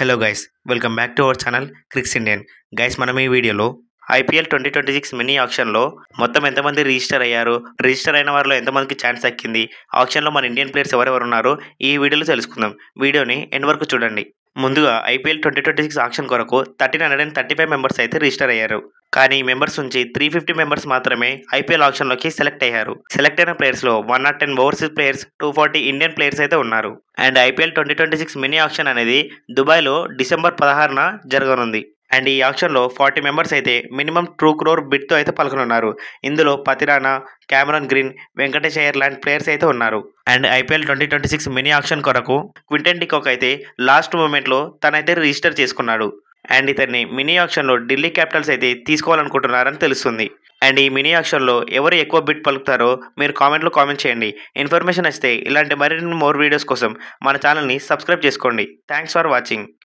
Hello guys, welcome back to our channel Cricks Indian. Guys, మనం ఈ వీడియోలో IPL 2026 mini ఆక్షన్లో మొత్తం ఎంతమంది రిజిస్టర్ అయ్యారు, రిజిస్టర్ అయిన వారిలో ఎంతమందికి ఛాన్స్ దక్కింది, ఆక్షన్లో మన ఇండియన్ ప్లేయర్స్ ఎవరెవరు ఉన్నారో ఈ వీడియోలో తెలుసుకుందాం. వీడియోని ఎండ్ వరకు చూడండి. ముందుగా ఐపీఎల్ 2026 ఆక్షన్ కొరకు 1335 మెంబర్స్ అయితే రిజిస్టర్ అయ్యారు. కానీ ఈ మెంబర్స్ నుంచి 350 మెంబర్స్ మాత్రమే ఐపీఎల్ ఆక్షన్లోకి సెలెక్ట్ అయ్యారు. సెలెక్ట్ అయిన ప్లేయర్స్లో 110 ఓవర్సీస్ ప్లేయర్స్, 240 ఇండియన్ ప్లేయర్స్ అయితే ఉన్నారు. అండ్ ఐపీఎల్ 2026 మినీ ఆక్షన్ అనేది దుబాయ్లో డిసెంబర్ 16న జరగనుంది. అండ్ ఈ ఆక్షన్లో 40 మెంబర్స్ అయితే మినిమం 2 crore బిడ్తో అయితే పలుకనున్నారు. ఇందులో పతిరానా, క్యామరాన్ గ్రీన్, వెంకటేష్ అయ్యర్ లాంటి ప్లేయర్స్ అయితే ఉన్నారు. అండ్ ఐపీఎల్ 2026 మినీ ఆక్షన్ కొరకు క్వింటన్ డికాక్ అయితే లాస్ట్ మూమెంట్లో తనైతే రిజిస్టర్ చేసుకున్నాడు. అండ్ ఇతన్ని మినీ ఆక్షన్లో ఢిల్లీ క్యాపిటల్స్ అయితే తీసుకోవాలనుకుంటున్నారని తెలుస్తుంది. అండ్ ఈ మినీ ఆక్షన్లో ఎవరు ఎక్కువ బిడ్ పలుకుతారో మీరు కామెంట్లో కామెంట్ చేయండి. ఇన్ఫర్మేషన్ వస్తే ఇలాంటి మరిన్ని మోర్ వీడియోస్ కోసం మన ఛానల్ని సబ్స్క్రైబ్ చేసుకోండి. Thanks for watching.